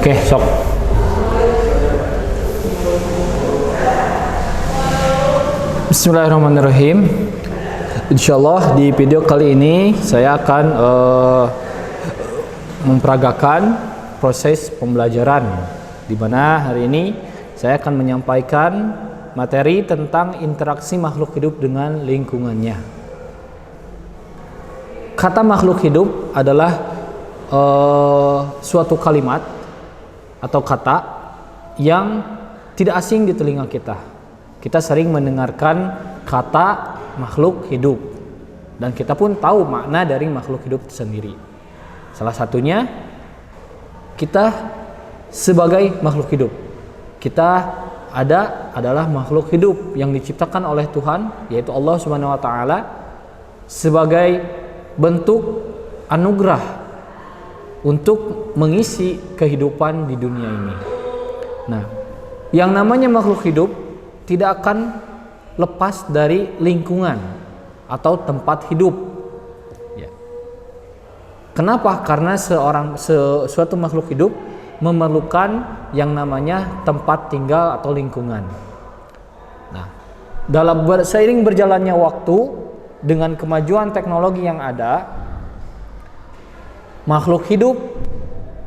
Oke, sok. Bismillahirrahmanirrahim. Insyaallah di video kali ini saya akan memperagakan proses pembelajaran, di mana hari ini saya akan menyampaikan materi tentang interaksi makhluk hidup dengan lingkungannya. Kata makhluk hidup adalah suatu kalimat atau kata yang tidak asing di telinga kita. Kita sering mendengarkan kata makhluk hidup, dan kita pun tahu makna dari makhluk hidup itu sendiri. Salah satunya kita sebagai makhluk hidup. Kita adalah makhluk hidup yang diciptakan oleh Tuhan, yaitu Allah Subhanahu wa taala, sebagai bentuk anugerah untuk mengisi kehidupan di dunia ini. Nah, yang namanya makhluk hidup tidak akan lepas dari lingkungan atau tempat hidup. Ya. Kenapa? Karena suatu makhluk hidup memerlukan yang namanya tempat tinggal atau lingkungan. Nah, seiring berjalannya waktu dengan kemajuan teknologi yang ada, makhluk hidup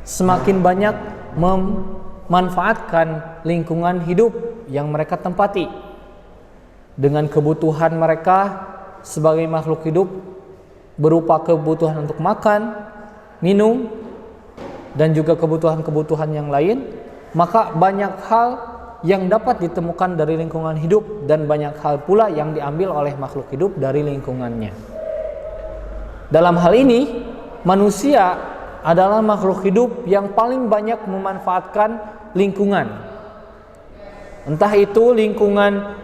semakin banyak memanfaatkan lingkungan hidup yang mereka tempati dengan kebutuhan mereka sebagai makhluk hidup berupa kebutuhan untuk makan, minum, dan juga kebutuhan-kebutuhan yang lain. Maka banyak hal yang dapat ditemukan dari lingkungan hidup, dan banyak hal pula yang diambil oleh makhluk hidup dari lingkungannya. Dalam hal ini, manusia adalah makhluk hidup yang paling banyak memanfaatkan lingkungan. Entah itu lingkungan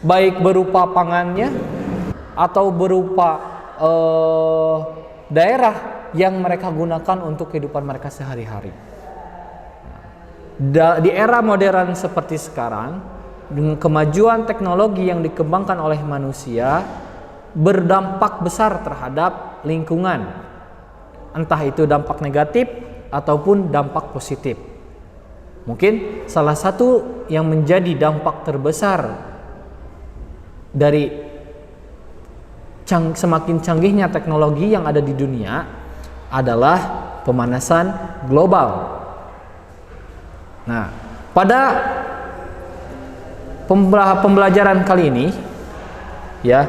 baik berupa pangannya atau berupa daerah yang mereka gunakan untuk kehidupan mereka sehari-hari. Di era modern seperti sekarang, dengan kemajuan teknologi yang dikembangkan oleh manusia, berdampak besar terhadap lingkungan. Entah itu dampak negatif ataupun dampak positif. Mungkin salah satu yang menjadi dampak terbesar dari semakin canggihnya teknologi yang ada di dunia adalah pemanasan global. Nah, pada pembelajaran kali ini, ya,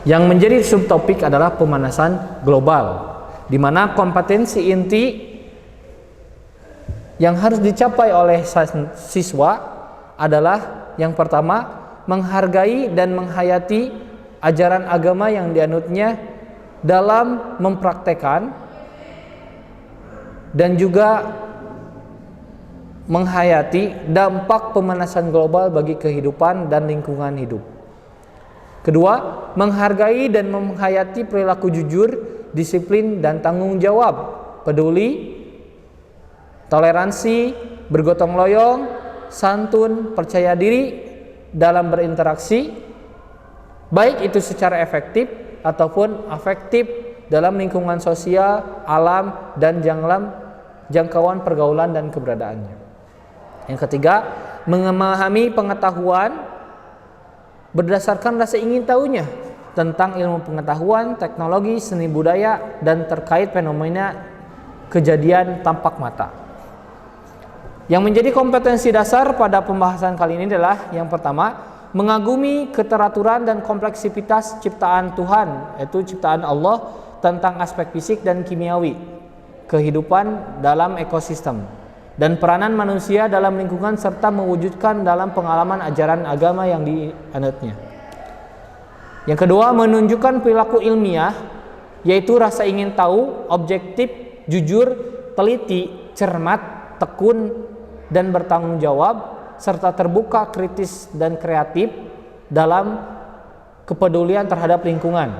yang menjadi subtopik adalah pemanasan global, di mana kompetensi inti yang harus dicapai oleh siswa adalah yang pertama, menghargai dan menghayati ajaran agama yang dianutnya dalam mempraktekkan, dan juga menghayati dampak pemanasan global bagi kehidupan dan lingkungan hidup. Kedua, menghargai dan menghayati perilaku jujur, disiplin dan tanggung jawab, peduli, toleransi, bergotong royong, santun, percaya diri dalam berinteraksi, baik itu secara efektif ataupun afektif dalam lingkungan sosial, alam, dan jangkauan pergaulan dan keberadaannya. Yang ketiga, memahami pengetahuan berdasarkan rasa ingin tahunya tentang ilmu pengetahuan, teknologi, seni budaya, dan terkait fenomena kejadian tampak mata. Yang menjadi kompetensi dasar pada pembahasan kali ini adalah yang pertama, mengagumi keteraturan dan kompleksitas ciptaan Tuhan, yaitu ciptaan Allah, tentang aspek fisik dan kimiawi kehidupan dalam ekosistem, dan peranan manusia dalam lingkungan, serta mewujudkan dalam pengalaman ajaran agama yang dianutnya. Yang kedua, menunjukkan perilaku ilmiah, yaitu rasa ingin tahu, objektif, jujur, teliti, cermat, tekun, dan bertanggung jawab, serta terbuka, kritis, dan kreatif dalam kepedulian terhadap lingkungan.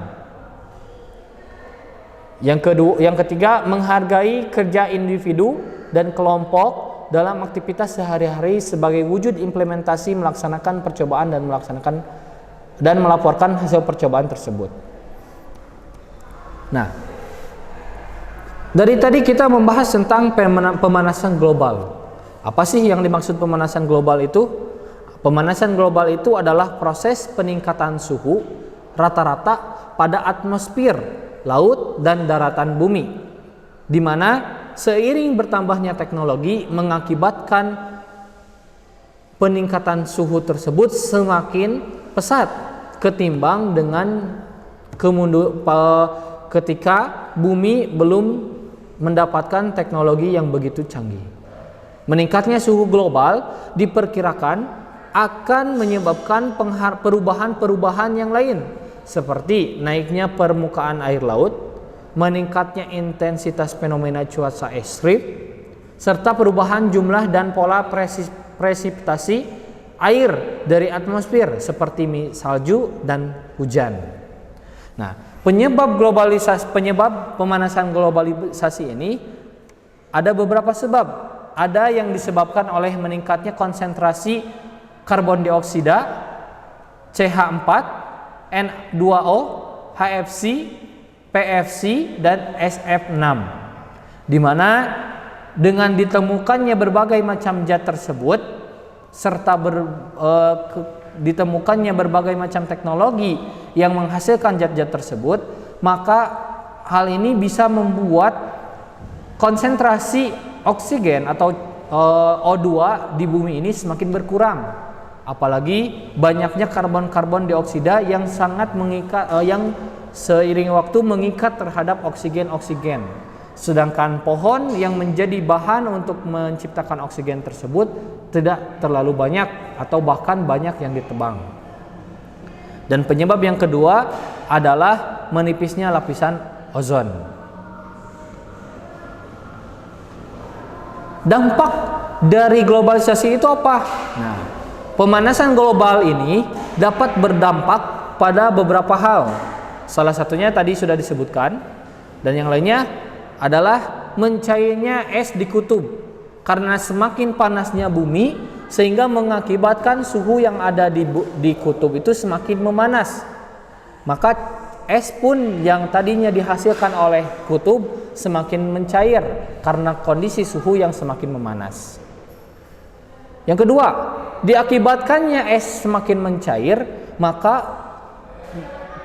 Yang ketiga, menghargai kerja individu dan kelompok dalam aktivitas sehari-hari sebagai wujud implementasi melaksanakan percobaan dan melaporkan hasil percobaan tersebut. Nah, Dari tadi kita membahas tentang pemanasan global. Apa sih yang dimaksud pemanasan global itu? Pemanasan global itu adalah proses peningkatan suhu rata-rata pada atmosfer, laut, dan daratan bumi, di mana seiring bertambahnya teknologi mengakibatkan peningkatan suhu tersebut semakin pesat ketimbang dengan ketika bumi belum mendapatkan teknologi yang begitu canggih. Meningkatnya suhu global diperkirakan akan menyebabkan perubahan-perubahan yang lain, seperti naiknya permukaan air laut, meningkatnya intensitas fenomena cuaca ekstrim, serta perubahan jumlah dan pola presipitasi air dari atmosfer seperti salju dan hujan. Nah, penyebab pemanasan globalisasi ini ada beberapa sebab. Ada yang disebabkan oleh meningkatnya konsentrasi karbon dioksida, CH4, N2O, HFC, PFC, dan SF6. Di mana dengan ditemukannya berbagai macam zat tersebut serta ditemukannya berbagai macam teknologi yang menghasilkan zat-zat tersebut, maka hal ini bisa membuat konsentrasi oksigen atau O2 di bumi ini semakin berkurang. Apalagi banyaknya karbon dioksida yang sangat mengikat, yang seiring waktu mengikat terhadap oksigen. Sedangkan pohon yang menjadi bahan untuk menciptakan oksigen tersebut tidak terlalu banyak atau bahkan banyak yang ditebang. Dan penyebab yang kedua adalah menipisnya lapisan ozon. Dampak dari globalisasi itu apa? Nah, pemanasan global ini dapat berdampak pada beberapa hal. Salah satunya tadi sudah disebutkan, dan yang lainnya adalah mencairnya es di kutub. Karena semakin panasnya bumi sehingga mengakibatkan suhu yang ada di kutub itu semakin memanas. Maka es pun yang tadinya dihasilkan oleh kutub semakin mencair karena kondisi suhu yang semakin memanas. Yang kedua, diakibatkannya es semakin mencair, maka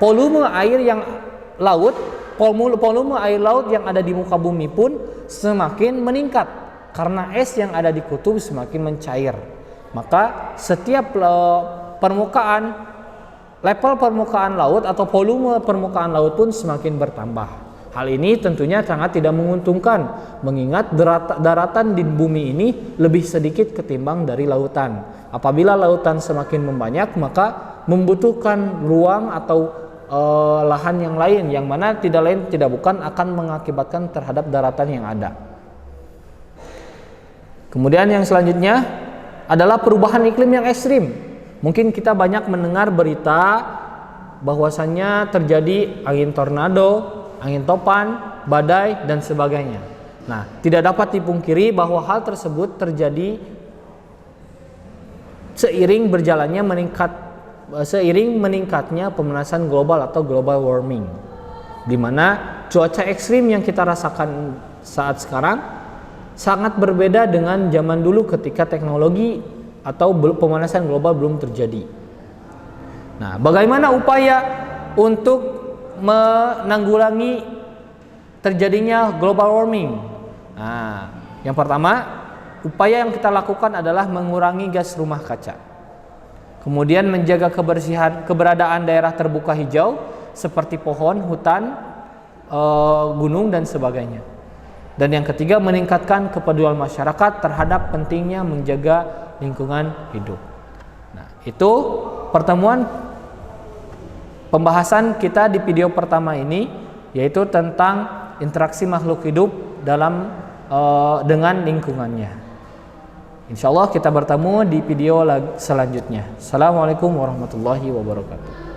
volume air laut yang ada di muka bumi pun semakin meningkat karena es yang ada di kutub semakin mencair. Maka setiap level permukaan laut atau volume permukaan laut pun semakin bertambah. Hal ini tentunya sangat tidak menguntungkan, mengingat daratan di bumi ini lebih sedikit ketimbang dari lautan. Apabila lautan semakin membanyak, maka membutuhkan ruang atau lahan yang lain, yang mana tidak bukan akan mengakibatkan terhadap daratan yang ada. Kemudian yang selanjutnya adalah perubahan iklim yang ekstrim. Mungkin kita banyak mendengar berita bahwasannya terjadi angin tornado, angin topan, badai, dan sebagainya. Nah, tidak dapat dipungkiri bahwa hal tersebut terjadi seiring meningkatnya pemanasan global atau global warming, di mana cuaca ekstrim yang kita rasakan saat sekarang sangat berbeda dengan zaman dulu ketika teknologi atau pemanasan global belum terjadi. Nah, bagaimana upaya untuk menanggulangi terjadinya global warming? Nah, yang pertama, upaya yang kita lakukan adalah mengurangi gas rumah kaca. Kemudian menjaga keberadaan daerah terbuka hijau seperti pohon, hutan, gunung, dan sebagainya. Dan yang ketiga, meningkatkan kepedulian masyarakat terhadap pentingnya menjaga lingkungan hidup. Nah, itu pembahasan kita di video pertama ini, yaitu tentang interaksi makhluk hidup dengan lingkungannya. Insya Allah kita bertemu di video selanjutnya. Assalamualaikum warahmatullahi wabarakatuh.